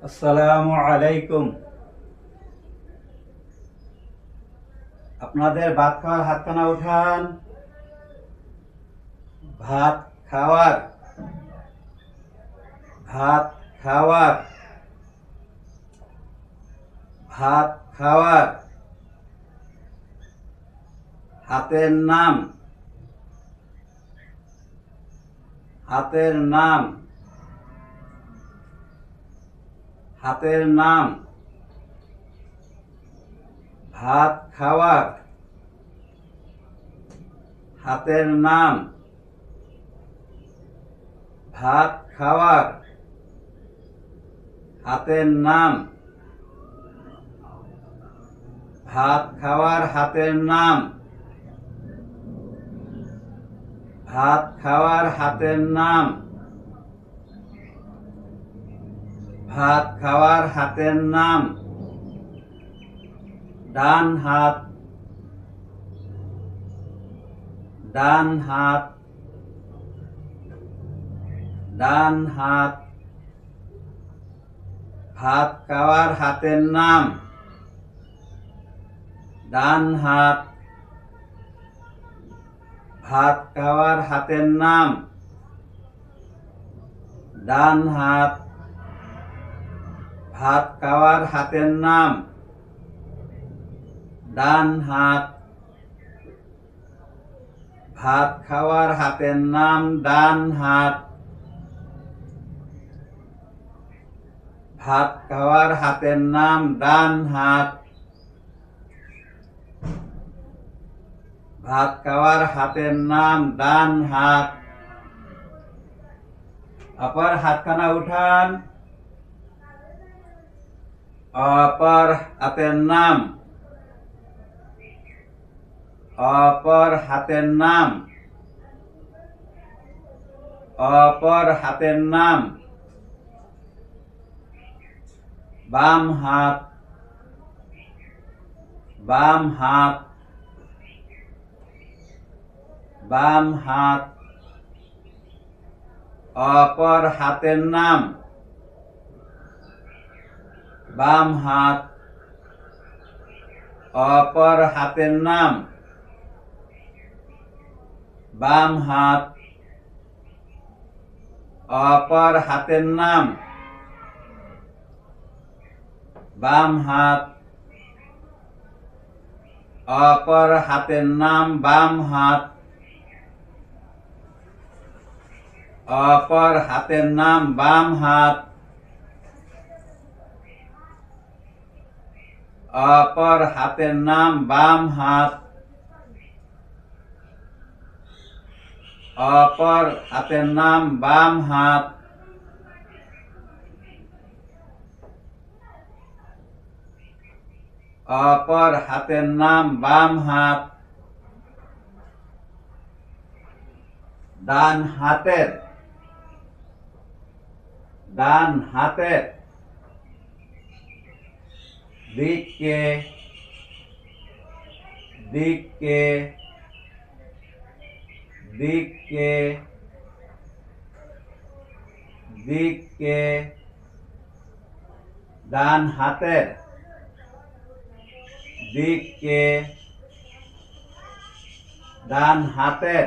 আসসালামু আলাইকুম। আপনাদের ভাত খাওয়ার হাতখানা উঠান। ভাত খাওয়ার ভাত খাওয়ার ভাত খাওয়ার হাতের নাম হাতের নাম হাতের নাম ভাত খাওয়ার হাতের নাম ভাত খাওয়ার হাতের নাম ভাত খাওয়ার হাতের নাম ভাত খাওয়ার হাতের নাম ভাত খাওয়ার হাতের নাম ডান হাত ডান হাত ডান হাত ভাত খাওয়ার হাতের নাম ডান হাত ভাত খাওয়ার হাতের নাম ডান হাত ভাত খাওয়ার হাতের নাম ডান হাত ভাত খাওয়ার হাতের নাম ডান হাত ভাত খাওয়ার হাতের নাম ডান হাত ভাত খাওয়ার হাতের নাম ডান হাত অপর হাতখানা উঠান। অপর হাতের নাম অপর হাতের নাম অপর হাতের নাম বাম হাত বাম হাত বাম হাত অপর হাতের নাম বাম হাত অপর হাতের নাম বাম হাত অপর হাতের নাম বাম হাত অপর হাতের নাম বাম হাত অপর হাতের নাম বাম হাত অপর হাতের নাম বাম হাত অপর হাতের নাম বাম হাত অপর হাতের নাম বাম হাত ডান হাতের দিকে দিকে দিকে দিকে ডান হাতের দিকে ডান হাতের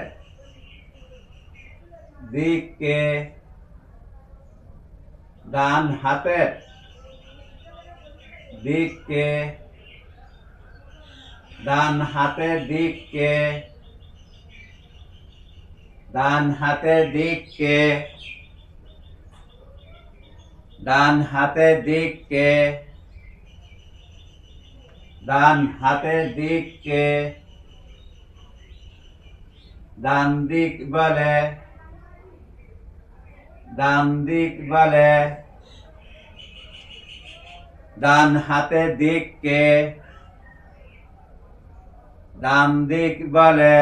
দিকে ডান হাতের দিকে ডান হাতের দিকে ডান হাতের দিকে ডান হাতের দিকে ডান হাতের দিকে ডান দিক বলে ডান দিক বলে ডান হাতের দিককে ডান দিক বলে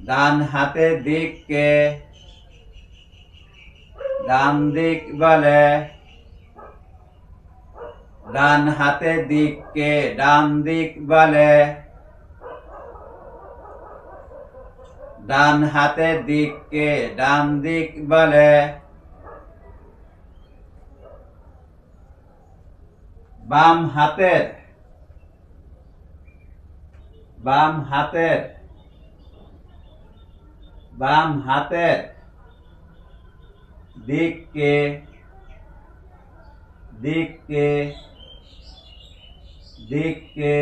ডান হাতের দিককে ডান দিক বলে ডান হাতের দিককে ডান দিক বলে ডান হাতের দিককে ডান দিক বলে বাম হাতের বাম হাতের বাম হাতের দিককে দিককে দিককে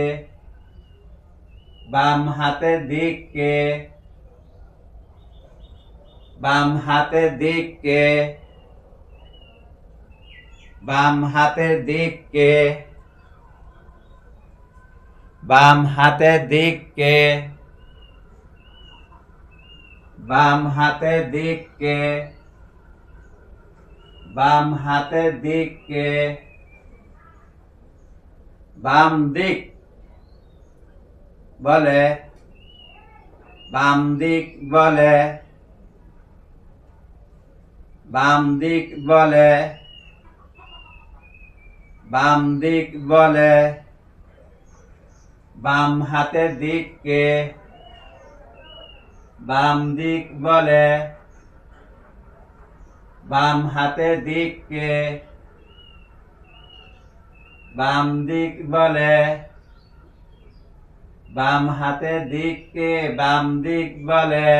বাম হাতের দিককে বাম হাতের দিককে বাম হাতের দিককে বাম হাতের দিককে বাম হাতের দিককে বাম হাতের দিককে বাম দিক বলে বাম দিক বলে বাম দিক বলে বাম দিক বলে বাম হাতের দিককে বাম দিক বলে বাম হাতের দিককে বাম দিক বলে বাম হাতের দিককে বাম দিক বলে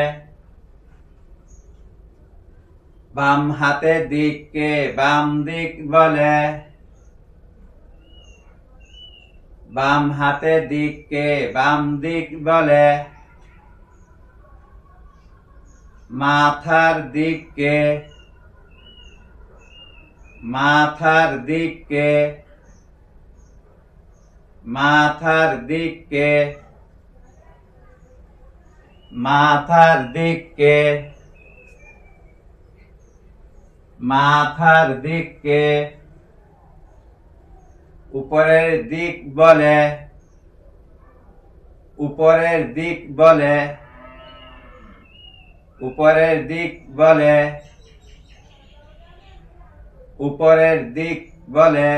বাম হাতের দিককে বাম দিক বলে বাম হাতের দিককে বাম দিক বলে মাথার দিককে মাথার দিককে মাথার দিককে মাথার দিককে মাথার দিককে উপরের দিক বলে উপরের দিক বলে উপরের দিক বলে উপরের দিক বলে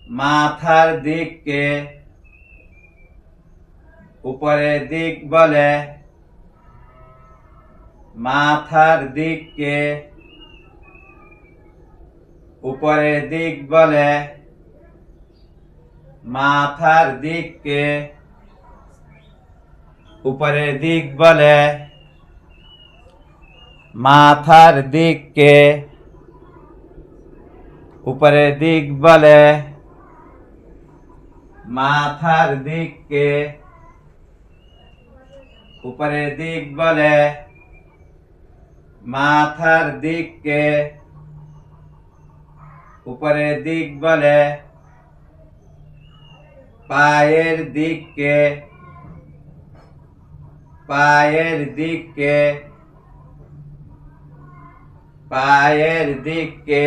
মাথার দিককে উপরের দিক বলে মাথার দিককে উপরের দিক বলে মাথার দিককে উপরের দিক বলে মাথার দিককে উপরের দিক বলে মাথার দিককে উপরের দিক বলে মাথার দিককে উপরের দিক বলে পায়ের দিককে পায়ের দিককে পায়ের দিককে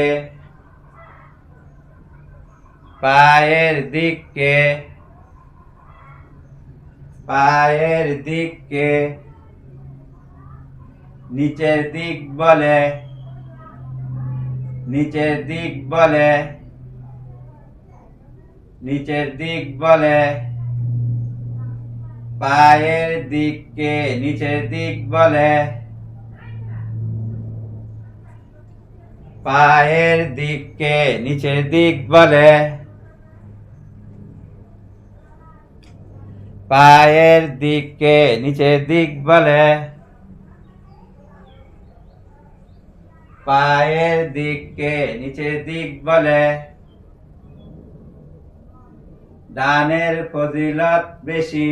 পায়ের দিককে পায়ের দিককে নিচের দিক বলে নিচের দিক বলে নিচের দিক বলে পায়ের দিককে নিচের দিক বলে পায়ের দিককে নিচের দিক বলে পায়ের দিককে নিচের দিক বলে পায়ের দিককে নিচের দিক বলে ডানের ফজিলত বেশি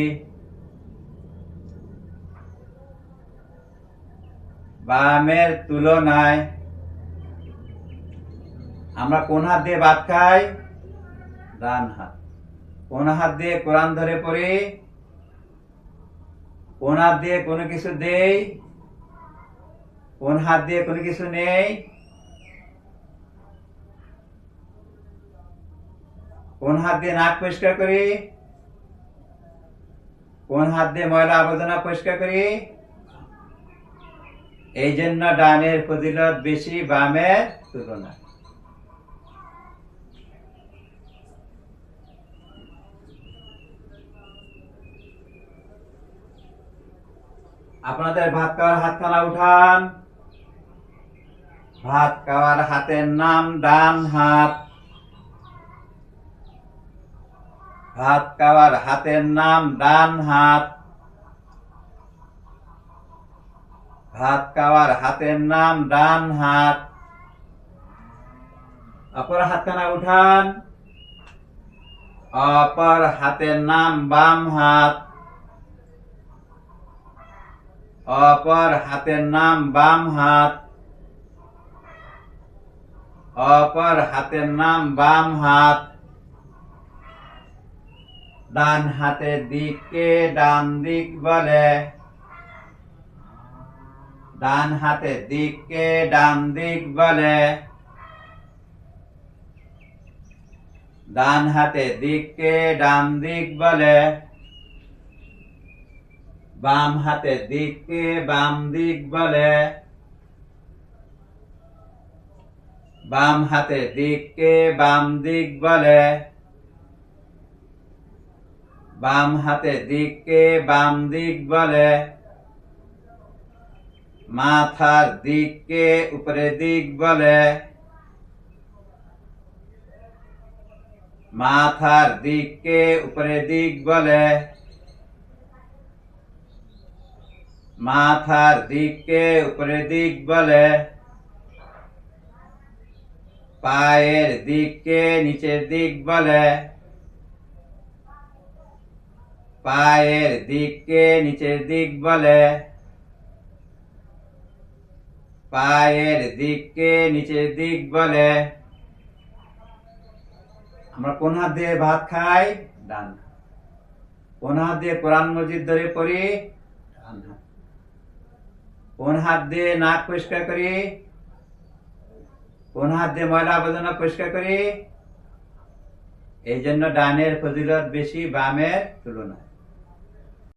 বামের তুলনায় আমরা কোন হাত দিয়ে ভাত খাই ডান হাত কোন হাত দিয়ে কোরআন ধরে পড়ি কোন হাত দিয়ে কোনো কিছু দেই কোন হাত দিয়ে কোনো কিছু নেই কোন হাত দিয়ে নাক পরিষ্কার করি কোন হাত দিয়ে ময়লা আবর্জনা পরিষ্কার করি এই জন্য ডানের ফজিলত বেশি বামের তুলনায় আপনাদের ভাত খাওয়ার হাতখানা উঠান ভাত খাওয়ার হাতের নাম ডান হাত ভাত খাওয়ার হাতের নাম ডান হাত। ভাত খাওয়ার হাতের নাম ডান হাত। অপর হাতখানা উঠান। অপর হাতের নাম বাম হাত। অপর হাতের নাম বাম হাত। অপর হাতের নাম বাম হাত। ডান হাতের দিককে ডান দিক বলে। ডান হাতের দিককে ডান দিক বলে। ডান হাতের দিককে ডান দিক বলে। বাম হাতের দিককে বাম দিক বলে। বাম হাতের দিককে বাম দিক বলে। বাম হাতের দিককে বাম দিক বলে। মাথার দিককে উপরের দিক বলে। মাথার দিককে উপরের দিক বলে। মাথার দিককে উপরের দিক বলে। পায়ের দিককে নিচের দিক বলে। পায়ের দিককে নিচের দিক বলে। পায়ের দিককে নিচের দিক বলে। আমরা কোন হাত দিয়ে ভাত খাই? ডান হাত। কোন হাত দিয়ে কোরআন মজিদ ধরে পড়ি? ডান হাত। কোন হাত দিয়ে নাক পরিষ্কার করি? কোন হাত দিয়ে ময়লা আবর্জনা পরিষ্কার করি? এই জন্য ডানের ফজিলত বেশি বামের তুলনায়।